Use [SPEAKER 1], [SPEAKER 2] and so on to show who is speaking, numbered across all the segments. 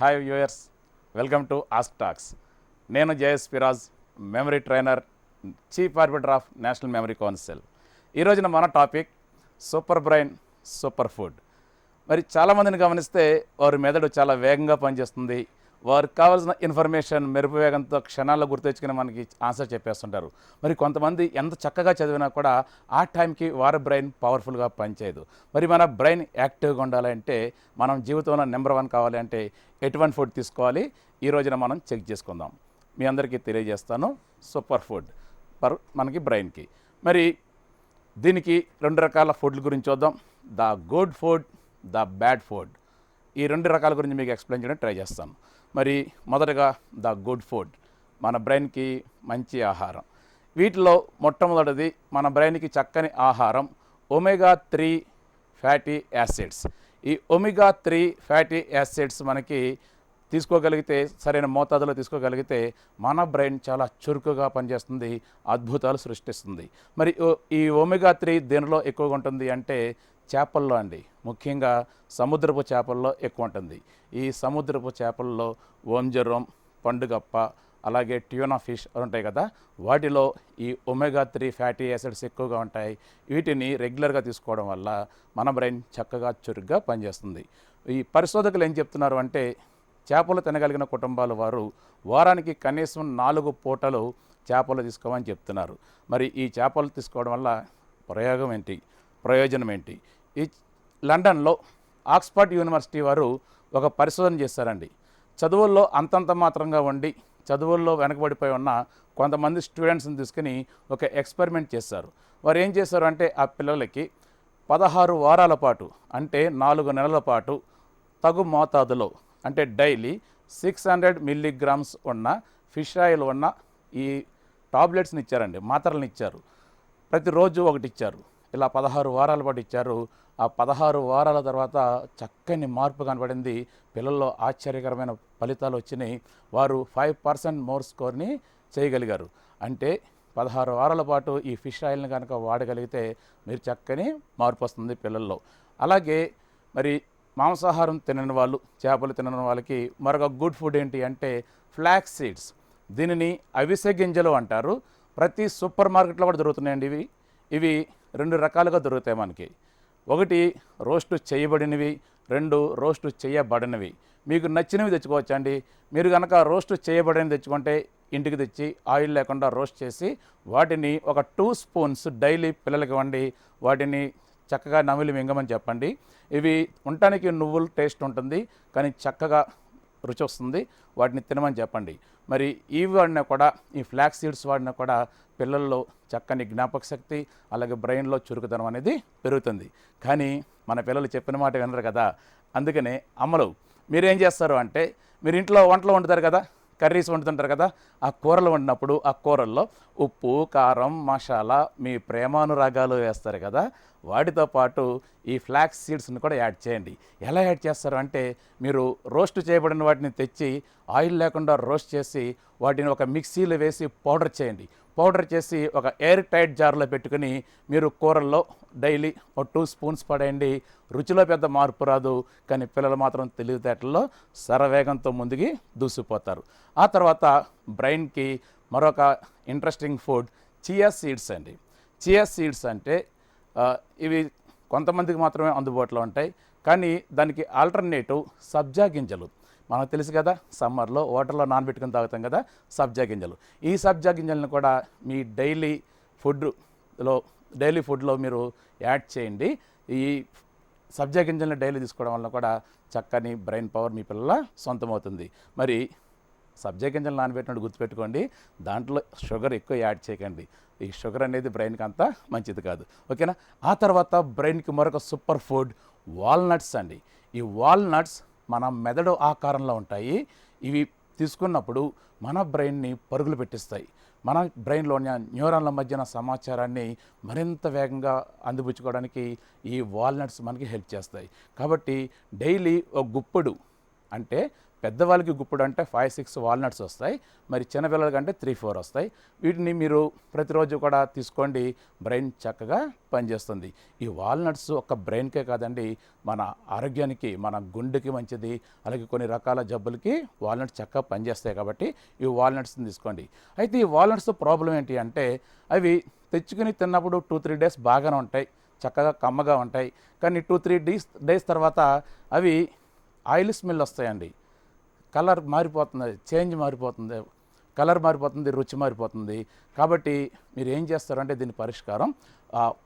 [SPEAKER 1] Hi viewers, welcome to ask talks. నేను JS Firaz, memory trainer, chief arbiter of national memory council. ఈ రోజున మన topic super brain, super food. మరి చాలామందిని గమనిస్తే వారి మెదడు చాలా వేగంగా పనిచేస్తుంది. వారికి కావాల్సిన ఇన్ఫర్మేషన్ మెరుపు వేగంతో క్షణాల్లో గుర్తెచ్చుకుని మనకి ఆన్సర్ చెప్పేస్తుంటారు. మరి కొంతమంది ఎంత చక్కగా చదివినా కూడా ఆ టైంకి వారి బ్రెయిన్ పవర్ఫుల్గా పనిచేయదు. మరి మన బ్రెయిన్ యాక్టివ్గా ఉండాలంటే, మనం జీవితంలో నెంబర్ 1 కావాలి అంటే ఎటువంటి ఫుడ్ తీసుకోవాలి, ఈ రోజున మనం చెక్ చేసుకుందాం. మీ అందరికీ తెలియజేస్తాను సూపర్ ఫుడ్ మనకి బ్రెయిన్కి. మరి దీనికి 2 రకాల ఫుడ్ల గురించి చూద్దాం. The good food, the bad food. ఈ 2 రకాల గురించి మీకు ఎక్స్ప్లెయిన్ చేయడానికి ట్రై చేస్తాను. మరి మొదటగా ద గుడ్ ఫుడ్, మన బ్రెయిన్కి మంచి ఆహారం. వీటిలో మొట్టమొదటిది మన బ్రెయిన్కి చక్కని ఆహారం ఒమేగా 3 ఫ్యాటీ యాసిడ్స్. ఈ ఒమేగా 3 ఫ్యాటీ యాసిడ్స్ మనకి తీసుకోగలిగితే, సరైన మోతాదులో తీసుకోగలిగితే మన బ్రెయిన్ చాలా చురుకుగా పనిచేస్తుంది, అద్భుతాలు సృష్టిస్తుంది. మరి ఈ ఒమేగా 3 దేనిలో ఎక్కువగా ఉంటుంది అంటే చేపల్లో అండి. ముఖ్యంగా సముద్రపు చేపల్లో ఎక్కువ ఉంటుంది. ఈ సముద్రపు చేపల్లో ఓంజరం, పండుగప్ప, అలాగే ట్యూనా ఫిష్ ఉంటాయి కదా, వాటిలో ఈ ఒమేగా 3 ఫ్యాటీ యాసిడ్స్ ఎక్కువగా ఉంటాయి. వీటిని రెగ్యులర్గా తీసుకోవడం వల్ల మన బ్రెయిన్ చక్కగా చురుగ్గా పనిచేస్తుంది. ఈ పరిశోధకులు ఏం చెప్తున్నారు అంటే, చేపలు తినగలిగిన కుటుంబాల వారు వారానికి కనీసం 4 పూటలు చేపలు తీసుకోమని చెప్తున్నారు. మరి ఈ చేపలు తీసుకోవడం వల్ల ప్రయోజనం ఏంటి? ఈ లండన్లో ఆక్స్ఫర్డ్ యూనివర్సిటీ వారు ఒక పరిశోధన చేశారండి. చదువుల్లో అంతంత మాత్రంగా ఉండి చదువుల్లో వెనకబడిపోయి ఉన్న కొంతమంది స్టూడెంట్స్ని తీసుకుని ఒక ఎక్స్పెరిమెంట్ చేశారు. వారు ఏం చేశారు అంటే, ఆ పిల్లలకి 16 వారాల పాటు అంటే 4 నెలల పాటు తగు మోతాదులో అంటే డైలీ 600 మిల్లీగ్రామ్స్ ఉన్న ఫిష్ ఆయిల్ ఉన్న ఈ టాబ్లెట్స్ని ఇచ్చారండి, మాత్రలను ఇచ్చారు. ప్రతిరోజు ఒకటి ఇచ్చారు. ఇలా 16 వారాల పాటు ఇచ్చారు. ఆ 16 వారాల తర్వాత చక్కని మార్పు కనబడింది. పిల్లల్లో ఆశ్చర్యకరమైన ఫలితాలు వచ్చినాయి. వారు 5% మోర్ స్కోర్ని చేయగలిగారు. అంటే 16 వారాల పాటు ఈ ఫిష్ ఆయిల్ని కనుక వాడగలిగితే మీరు చక్కని మార్పు వస్తుంది పిల్లల్లో. అలాగే మరి మాంసాహారం తినని వాళ్ళు, చేపలు తినని వాళ్ళకి మరొక గుడ్ ఫుడ్ ఏంటి అంటే ఫ్లాక్స్ సీడ్స్. దీనిని అవిసె గింజలు అంటారు. ప్రతి సూపర్ మార్కెట్లో కూడా దొరుకుతున్నాయండి. ఇవి 2 రకాలుగా దొరుకుతాయి మనకి. ఒకటి రోస్టు చేయబడినవి, 2 రోస్టు చేయబడినవి. మీకు నచ్చినవి తెచ్చుకోవచ్చండి. మీరు కనుక రోస్టు చేయబడినవి తెచ్చుకుంటే ఇంటికి తెచ్చి ఆయిల్ లేకుండా రోస్ట్ చేసి వాటిని ఒక 2 స్పూన్స్ డైలీ పిల్లలకి ఇవ్వండి. వాటిని చక్కగా నమిలి మింగమని చెప్పండి. ఇవి ఉండటానికి నువ్వుల టేస్ట్ ఉంటుంది, కానీ చక్కగా రుచి వస్తుంది. వాటిని తినమని చెప్పండి. మరి ఇవి వాడినా కూడా, ఈ ఫ్లాక్స్ సీడ్స్ వాడినా కూడా పిల్లల్లో చక్కని జ్ఞాపక శక్తి, అలాగే బ్రెయిన్లో చురుకుదనం అనేది పెరుగుతుంది. కానీ మన పిల్లలు చెప్పిన మాట వినరు కదా. అందుకనే అమ్మలు మీరేం చేస్తారు అంటే, మీరు ఇంట్లో వంటలు వండుతారు కదా, కర్రీస్ వండుతుంటారు కదా, ఆ కూరలు వండినప్పుడు ఆ కూరల్లో ఉప్పు, కారం, మసాలా, మీ ప్రేమానురాగాలు వేస్తారు కదా, వాటితో పాటు ఈ ఫ్లాక్స్ సీడ్స్ని కూడా యాడ్ చేయండి. ఎలా యాడ్ చేస్తారు అంటే, మీరు రోస్ట్ చేయబడిన వాటిని తెచ్చి ఆయిల్ లేకుండా రోస్ట్ చేసి వాటిని ఒక మిక్సీలో వేసి పౌడర్ చేయండి. పౌడర్ చేసి ఒక ఎయిర్ టైట్ జార్లో పెట్టుకుని మీరు కూరల్లో డైలీ ఒక 2 స్పూన్స్ పడేయండి. రుచిలో పెద్ద మార్పు రాదు, కానీ పిల్లలు మాత్రం తెలివితేటల్లో శరవేగంతో ముందుకి దూసిపోతారు. ఆ తర్వాత బ్రెయిన్కి మరొక ఇంట్రెస్టింగ్ ఫుడ్ చియా సీడ్స్ అండి. చియా సీడ్స్ అంటే ఇవి కొంతమందికి మాత్రమే అందుబాటులో ఉంటాయి, కానీ దానికి ఆల్టర్నేటివ్ సబ్జా గింజలు. మనకు తెలుసు కదా, సమ్మర్లో వాటర్లో నానబెట్టుకుని తాగుతాం కదా సబ్జా గింజలు. ఈ సబ్జా గింజలను కూడా మీ డైలీ ఫుడ్లో మీరు యాడ్ చేయండి. ఈ సబ్జా గింజలను డైలీ తీసుకోవడం వల్ల కూడా చక్కని బ్రెయిన్ పవర్ మీ పిల్లల సొంతమవుతుంది. మరి సబ్జా గింజలు నానబెట్టినట్టు గుర్తుపెట్టుకోండి, దాంట్లో షుగర్ ఎక్కువ యాడ్ చేయకండి. ఈ షుగర్ అనేది బ్రెయిన్కి అంత మంచిది కాదు, ఓకేనా. ఆ తర్వాత బ్రెయిన్కి మరొక సూపర్ ఫుడ్ వాల్నట్స్ అండి. ఈ వాల్నట్స్ మన మెదడు ఆకారంలో ఉంటాయి. ఇవి తీసుకున్నప్పుడు మన బ్రెయిన్ని పరుగులు పెట్టిస్తాయి. మన బ్రెయిన్లో ఉన్న న్యూరాన్ల మధ్యన సమాచారాన్ని మరింత వేగంగా అందిపుచ్చుకోవడానికి ఈ వాల్నట్స్ మనకి హెల్ప్ చేస్తాయి. కాబట్టి డైలీ ఒక గుప్పెడు అంటే పెద్దవాళ్ళకి గుప్పుడు అంటే 5-6 వాల్నట్స్ వస్తాయి, మరి చిన్నపిల్లలకంటే 3-4 వస్తాయి. వీటిని మీరు ప్రతిరోజు కూడా తీసుకోండి, బ్రెయిన్ చక్కగా పనిచేస్తుంది. ఈ వాల్నట్స్ ఒక బ్రెయిన్కే కాదండి, మన ఆరోగ్యానికి, మన గుండెకి మంచిది, అలాగే కొన్ని రకాల జబ్బులకి వాల్నట్స్ చక్కగా పనిచేస్తాయి. కాబట్టి ఈ వాల్నట్స్ని తీసుకోండి. అయితే ఈ వాల్నట్స్ ప్రాబ్లం ఏంటి అంటే అవి తెచ్చుకుని తిన్నప్పుడు 2-3 డేస్ బాగానే ఉంటాయి, చక్కగా కమ్మగా ఉంటాయి. కానీ 2-3 డేస్ తర్వాత అవి ఆయిల్ స్మెల్ వస్తాయండి, కలర్ మారిపోతుంది, చేంజ్ మారిపోతుంది, కలర్ మారిపోతుంది, రుచి మారిపోతుంది. కాబట్టి మీరు ఏం చేస్తారంటే దీని పరిష్కారం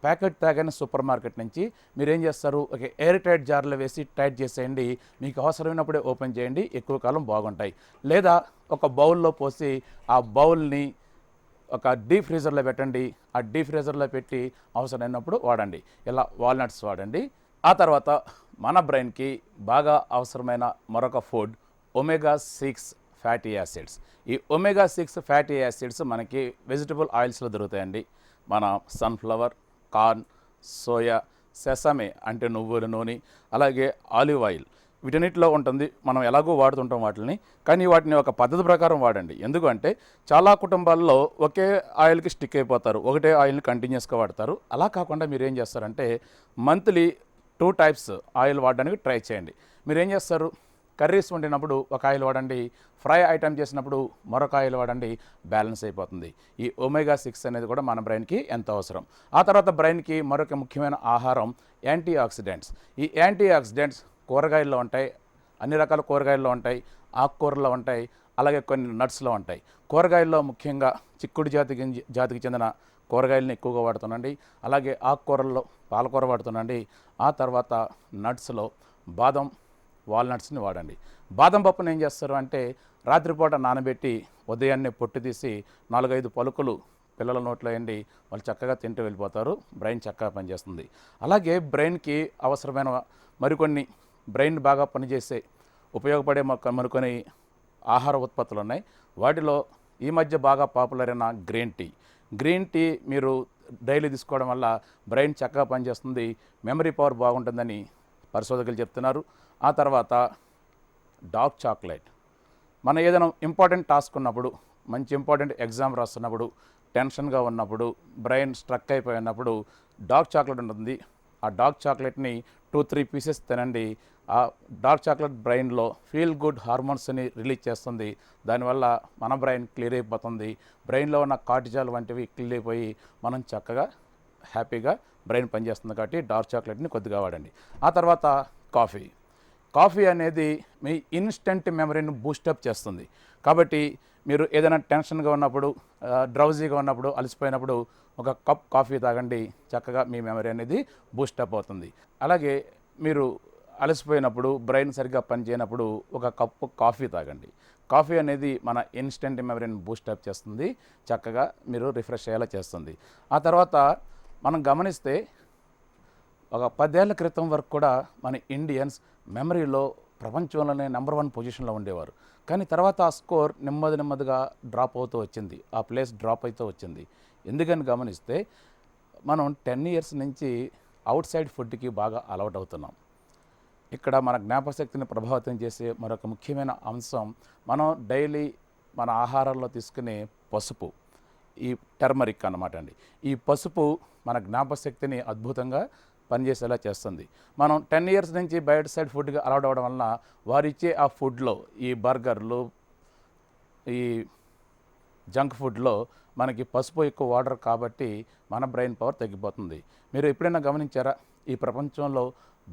[SPEAKER 1] ప్యాకెట్ తాగైన సూపర్ మార్కెట్ నుంచి మీరు ఏం చేస్తారు, ఒక ఎయిర్ టైట్ జార్లో వేసి టైట్ చేసేయండి. మీకు అవసరమైనప్పుడే ఓపెన్ చేయండి, ఎక్కువ కాలం బాగుంటాయి. లేదా ఒక బౌల్లో పోసి ఆ బౌల్ని ఒక డీప్ ఫ్రీజర్లో పెట్టండి, ఆ డీప్ ఫ్రీజర్లో పెట్టి అవసరమైనప్పుడు వాడండి. ఇలా వాల్నట్స్ వాడండి. ఆ తర్వాత మన బ్రెయిన్కి బాగా అవసరమైన మరొక ఫుడ్ omega-6 ఫ్యాటీ యాసిడ్స్. ఈ omega-6 ఫ్యాటీ యాసిడ్స్ మనకి వెజిటబుల్ ఆయిల్స్లో దొరుకుతాయండి. మన సన్ఫ్లవర్, కార్న్, సోయా, సెసమే అంటే నువ్వుల నూనె, అలాగే ఆలివ్ ఆయిల్, వీటన్నిటిలో ఉంటుంది. మనం ఎలాగో వాడుతుంటాం వాటిని, కానీ వాటిని ఒక పద్ధతి ప్రకారం వాడండి. ఎందుకంటే చాలా కుటుంబాల్లో ఒకే ఆయిల్కి స్టిక్ అయిపోతారు, ఒకటే ఆయిల్ని కంటిన్యూస్గా వాడతారు. అలా కాకుండా మీరు ఏం చేస్తారంటే మంత్లీ 2 టైప్స్ ఆయిల్ వాడడానికి ట్రై చేయండి. మీరు ఏం చేస్తారు, కర్రీస్ వండినప్పుడు ఒక ఆయిల్ వాడండి, ఫ్రై ఐటమ్ చేసినప్పుడు మరొక ఆయిల్ వాడండి, బ్యాలెన్స్ అయిపోతుంది. ఈ omega-6 అనేది కూడా మన బ్రెయిన్కి ఎంతో అవసరం. ఆ తర్వాత బ్రెయిన్కి మరొక ముఖ్యమైన ఆహారం యాంటీ ఆక్సిడెంట్స్. ఈ యాంటీ ఆక్సిడెంట్స్ కూరగాయల్లో ఉంటాయి, అన్ని రకాల కూరగాయల్లో ఉంటాయి, ఆకుకూరల్లో ఉంటాయి, అలాగే కొన్ని నట్స్లో ఉంటాయి. కూరగాయల్లో ముఖ్యంగా చిక్కుడు జాతికి చెందిన కూరగాయలను ఎక్కువగా వాడుతుండండి. అలాగే ఆకుకూరల్లో పాలకూర వాడుతుండండి. ఆ తర్వాత నట్స్లో బాదం, వాల్నట్స్ని వాడండి. బాదం పప్పును ఏం చేస్తారు అంటే రాత్రిపూట నానబెట్టి ఉదయాన్నే పొట్టు తీసి 4-5 పలుకులు పిల్లల నోట్లో వేయండి, వాళ్ళు చక్కగా తింటూ వెళ్ళిపోతారు, బ్రెయిన్ చక్కగా పనిచేస్తుంది. అలాగే బ్రెయిన్కి అవసరమైన మరికొన్ని బ్రెయిన్ బాగా పనిచేసే ఉపయోగపడే మరికొన్ని ఆహార ఉత్పత్తులు ఉన్నాయి. వాటిలో ఈ మధ్య బాగా పాపులర్ అయిన గ్రీన్ టీ మీరు డైలీ తీసుకోవడం వల్ల బ్రెయిన్ చక్కగా పనిచేస్తుంది, మెమరీ పవర్ బాగుంటుందని పరిశోధకులు చెప్తున్నారు. ఆ తర్వాత డార్క్ చాక్లెట్, మన ఏదైనా ఇంపార్టెంట్ టాస్క్ ఉన్నప్పుడు, మంచి ఇంపార్టెంట్ ఎగ్జామ్ రాస్తున్నప్పుడు, టెన్షన్గా ఉన్నప్పుడు, బ్రెయిన్ స్ట్రక్ అయిపోయి ఉన్నప్పుడు డార్క్ చాక్లెట్ ఉంటుంది. ఆ డార్క్ చాక్లెట్ని 2-3 పీసెస్ తినండి. ఆ డార్క్ చాక్లెట్ బ్రెయిన్లో ఫీల్ గుడ్ హార్మోన్స్ని రిలీజ్ చేస్తుంది. దానివల్ల మన బ్రెయిన్ క్లియర్ అయిపోతుంది. బ్రెయిన్లో ఉన్న కార్టిజాల్ వంటివి క్లియర్ అయిపోయి మనం చక్కగా హ్యాపీగా బ్రెయిన్ పనిచేస్తుంది. కాబట్టి డార్క్ చాక్లెట్ని కొద్దిగా వాడండి. ఆ తర్వాత కాఫీ అనేది మీ ఇన్స్టెంట్ మెమరీని బూస్టప్ చేస్తుంది. కాబట్టి మీరు ఏదైనా టెన్షన్గా ఉన్నప్పుడు, డ్రౌజీగా ఉన్నప్పుడు, అలసిపోయినప్పుడు ఒక కప్ కాఫీ తాగండి, చక్కగా మీ మెమరీ అనేది బూస్టప్ అవుతుంది. అలాగే మీరు అలసిపోయినప్పుడు, బ్రెయిన్ సరిగ్గా పనిచేయనప్పుడు ఒక కప్పు కాఫీ తాగండి. కాఫీ అనేది మన ఇన్స్టెంట్ మెమరీని బూస్టప్ చేస్తుంది, చక్కగా మీరు రిఫ్రెష్ అయ్యేలా చేస్తుంది. ఆ తర్వాత మనం గమనిస్తే ఒక 10 ఏళ్ల క్రితం వరకు కూడా మన ఇండియన్స్ మెమరీలో ప్రపంచంలోనే నెంబర్ 1 పొజిషన్లో ఉండేవారు. కానీ తర్వాత ఆ స్కోర్ నెమ్మదిగా డ్రాప్ అవుతూ వచ్చింది, ఆ ప్లేస్ డ్రాప్ అవుతూ వచ్చింది. ఎందుకని గమనిస్తే మనం 10 ఇయర్స్ నుంచి అవుట్ సైడ్ ఫుడ్కి బాగా అలవాటు అవుతున్నాం. ఇక్కడ మన జ్ఞాపకశక్తిని ప్రభావితం చేసే మరొక ముఖ్యమైన అంశం, మనం డైలీ మన ఆహారంలో తీసుకునే పసుపు, ఈ టర్మరిక్ అన్నమాట అండి. ఈ పసుపు మన జ్ఞాపకశక్తిని అద్భుతంగా పనిచేసేలా చేస్తుంది. మనం 10 ఇయర్స్ నుంచి బయట సైడ్ ఫుడ్గా అలవాటు అవ్వడం వలన వారిచ్చే ఆ ఫుడ్లో, ఈ బర్గర్లు, ఈ జంక్ ఫుడ్లో మనకి పసుపు ఎక్కువ వాడరు. కాబట్టి మన బ్రెయిన్ పవర్ తగ్గిపోతుంది. మీరు ఎప్పుడైనా గమనించారా, ఈ ప్రపంచంలో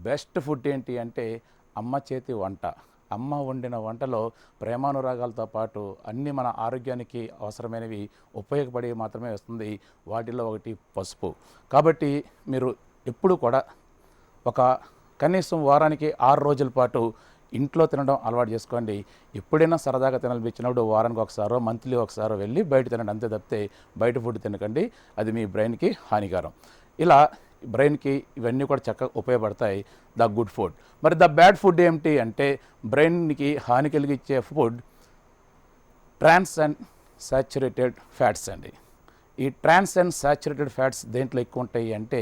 [SPEAKER 1] బెస్ట్ ఫుడ్ ఏంటి అంటే అమ్మ చేతి వంట. అమ్మ వండిన వంటలో ప్రేమానురాగాలతో పాటు అన్నీ మన ఆరోగ్యానికి అవసరమైనవి ఉపయోగపడి మాత్రమే వస్తుంది. వాటిలో ఒకటి పసుపు. కాబట్టి మీరు ఎప్పుడు కూడా ఒక కనీసం వారానికి 6 రోజుల పాటు ఇంట్లో తినడం అలవాటు చేసుకోండి. ఎప్పుడైనా సరదాగా తినాలనిపించినప్పుడు వారానికి ఒకసారో, మంత్లీ ఒకసారో వెళ్ళి బయట తినండి, అంతే తప్పితే బయట ఫుడ్ తినకండి, అది మీ బ్రెయిన్కి హానికరం. ఇలా బ్రెయిన్కి ఇవన్నీ కూడా చక్కగా ఉపయోగపడతాయి, ద గుడ్ ఫుడ్. మరి ద బ్యాడ్ ఫుడ్ ఏమిటి అంటే బ్రెయిన్కి హాని కలిగించే food trans and saturated fats అండి. ఈ ట్రాన్స్ అండ్ సాచురేటెడ్ ఫ్యాట్స్ దేంట్లో ఎక్కువ ఉంటాయి అంటే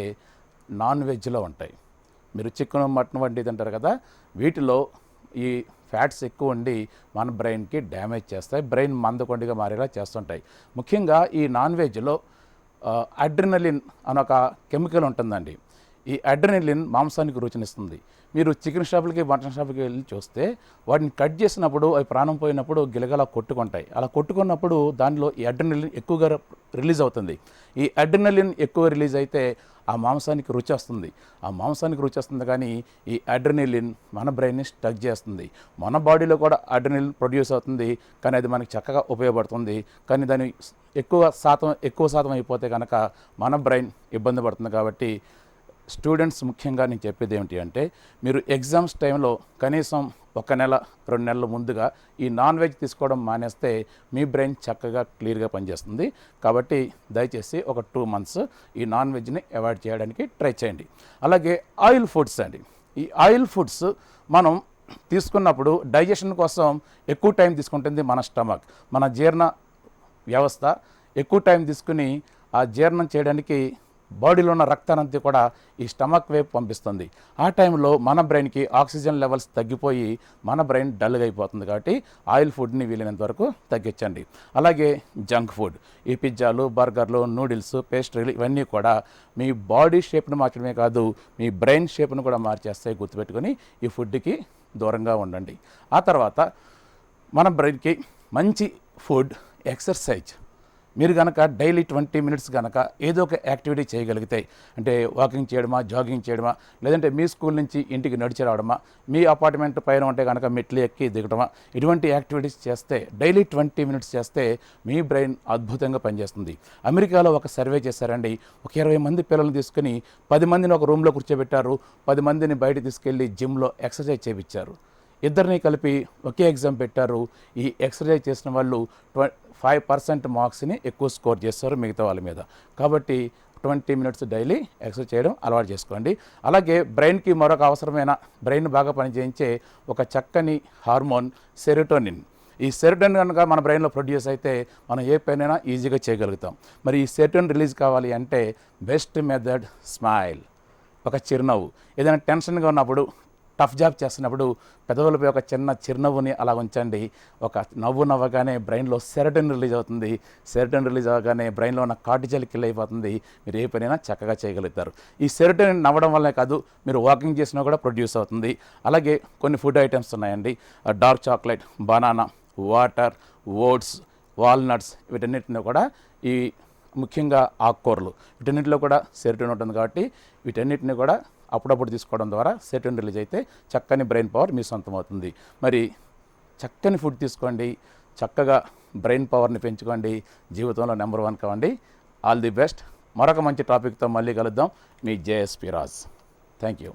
[SPEAKER 1] నాన్ వెజ్లో ఉంటాయి. మీరు చికెన్, మటన్ వంటి తింటారు కదా, వీటిలో ఈ ఫ్యాట్స్ ఎక్కువ ఉండి మన బ్రెయిన్కి డ్యామేజ్ చేస్తాయి, బ్రెయిన్ మందకొండిగా మారేలా చేస్తుంటాయి. ముఖ్యంగా ఈ నాన్ వెజ్లో అడ్రినలిన్ అని ఒక కెమికల్ ఉంటుందండి. ఈ అడ్రినలిన్ మాంసానికి రుచినిస్తుంది. మీరు చికెన్ షాపులకి మటన్ షాపులకి వెళ్ళి చూస్తే వాటిని కట్ చేసినప్పుడు అవి ప్రాణం పోయినప్పుడు గిలగలా కొట్టుకుంటాయి. అలా కొట్టుకున్నప్పుడు దానిలో ఈ అడ్రినలిన్ ఎక్కువగా రిలీజ్ అవుతుంది. ఈ అడ్రినలిన్ ఎక్కువ రిలీజ్ అయితే ఆ మాంసానికి రుచి వస్తుంది. ఆ మాంసానికి రుచి వస్తుంది, కానీ ఈ అడ్రినలిన్ మన బ్రెయిన్ని స్టక్ చేస్తుంది. మన బాడీలో కూడా అడ్రినలిన్ ప్రొడ్యూస్ అవుతుంది, కానీ అది మనకి చక్కగా ఉపయోగపడుతుంది. కానీ దాని ఎక్కువ శాతం అయిపోతే కనుక మన బ్రెయిన్ ఇబ్బంది పడుతుంది. కాబట్టి స్టూడెంట్స్ ముఖ్యంగా నేను చెప్పేది ఏమిటి అంటే, మీరు ఎగ్జామ్స్ టైంలో కనీసం 1 నెల 2 నెలల ముందుగా ఈ నాన్ వెజ్ తీసుకోవడం మానేస్తే మీ బ్రెయిన్ చక్కగా క్లియర్గా పనిచేస్తుంది. కాబట్టి దయచేసి ఒక 2 మంత్స్ ఈ నాన్ వెజ్ని అవాయిడ్ చేయడానికి ట్రై చేయండి. అలాగే ఆయిల్ ఫుడ్స్ అండి. ఈ ఆయిల్ ఫుడ్స్ మనం తీసుకున్నప్పుడు డైజెషన్ కోసం ఎక్కువ టైం తీసుకుంటుంది మన స్టమక్, మన జీర్ణ వ్యవస్థ ఎక్కువ టైం తీసుకుని ఆ జీర్ణం చేయడానికి బాడీలో ఉన్న రక్తానంతా కూడా ఈ స్టమక్ వైపు పంపిస్తుంది. ఆ టైంలో మన బ్రెయిన్కి ఆక్సిజన్ లెవెల్స్ తగ్గిపోయి మన బ్రెయిన్ డల్గా అయిపోతుంది. కాబట్టి ఆయిల్ ఫుడ్ని వీలైనంత వరకు తగ్గించండి. అలాగే జంక్ ఫుడ్, ఈ పిజ్జాలు, బర్గర్లు, నూడిల్స్, పేస్ట్రీలు ఇవన్నీ కూడా మీ బాడీ షేప్ను మార్చడమే కాదు, మీ బ్రెయిన్ షేప్ను కూడా మార్చేస్తాయి. గుర్తుపెట్టుకొని ఈ ఫుడ్కి దూరంగా ఉండండి. ఆ తర్వాత మన బ్రెయిన్కి మంచి ఫుడ్, ఎక్సర్సైజ్. మీరు కనుక డైలీ 20 మినిట్స్ కనుక ఏదో ఒక యాక్టివిటీ చేయగలిగితే, అంటే వాకింగ్ చేయడమా, జాగింగ్ చేయడమా, లేదంటే మీ స్కూల్ నుంచి ఇంటికి నడిచి రావడమా, మీ అపార్ట్మెంట్ పైన ఉంటే కనుక మెట్లు ఎక్కి దిగడమా, ఇటువంటి యాక్టివిటీస్ చేస్తే డైలీ 20 మినిట్స్ చేస్తే మీ బ్రెయిన్ అద్భుతంగా పనిచేస్తుంది. అమెరికాలో ఒక సర్వే చేశారండి. ఒక 20 మంది పిల్లల్ని తీసుకుని 10 మందిని ఒక రూమ్లో కూర్చోబెట్టారు, 10 మందిని బయట తీసుకెళ్ళి జిమ్లో ఎక్సర్సైజ్ చేయించారు. ఇద్దరిని కలిపి ఒకే ఎగ్జామ్ పెట్టారు. ఈ ఎక్సర్సైజ్ చేసిన వాళ్ళు 5% మార్క్స్ని ఎక్కువ స్కోర్ చేస్తారు మిగతా వాళ్ళ మీద. కాబట్టి 20 మినిట్స్ డైలీ ఎక్సర్సైజ్ చేయడం అలవాటు చేసుకోండి. అలాగే బ్రెయిన్కి మరొక అవసరమైన, బ్రెయిన్ బాగా పనిచేయించే ఒక చక్కని హార్మోన్ సెరోటోనిన్. ఈ సెరోటోనిన్ కనుక మన బ్రెయిన్లో ప్రొడ్యూస్ అయితే మనం ఏ పనైనా ఈజీగా చేయగలుగుతాం. మరి ఈ సెరోటోనిన్ రిలీజ్ కావాలి అంటే బెస్ట్ మెథడ్ స్మైల్, ఒక చిరునవ్వు. ఏదైనా టెన్షన్గా ఉన్నప్పుడు, టఫ్ జాబ్ చేస్తున్నప్పుడు పెదవులపై ఒక చిన్న చిరునవ్వుని అలా ఉంచండి. ఒక నవ్వు నవ్వగానే బ్రెయిన్లో సెరోటోనిన్ రిలీజ్ అవుతుంది. సెరోటోనిన్ రిలీజ్ అవ్వగానే బ్రెయిన్లో ఉన్న కార్టిజాల్ కిల్ అయిపోతుంది. మీరు ఏ పనైనా చక్కగా చేయగలుగుతారు. ఈ సెరోటోనిన్ నవ్వడం వల్లే కాదు, మీరు వాకింగ్ చేసినా కూడా ప్రొడ్యూస్ అవుతుంది. అలాగే కొన్ని ఫుడ్ ఐటమ్స్ ఉన్నాయండి. Dark chocolate, banana, water, oats, walnuts, వీటన్నిటిని కూడా, ఈ ముఖ్యంగా ఆకుకూరలు, వీటన్నిటిలో కూడా సెరోటోనిన్ ఉంటుంది. కాబట్టి వీటన్నిటిని కూడా అప్పుడప్పుడు తీసుకోవడం ద్వారా సెరోటోనిన్ రిలీజ్ అయితే చక్కని బ్రెయిన్ పవర్ మీ సొంతం అవుతుంది. మరి చక్కని ఫుడ్ తీసుకోండి, చక్కగా బ్రెయిన్ పవర్ని పెంచుకోండి, జీవితంలో నెంబర్ 1 కావండి. All the best. మరొక మంచి టాపిక్తో మళ్ళీ కలుద్దాం. మీ జేఎస్పీ రాజ్. Thank you.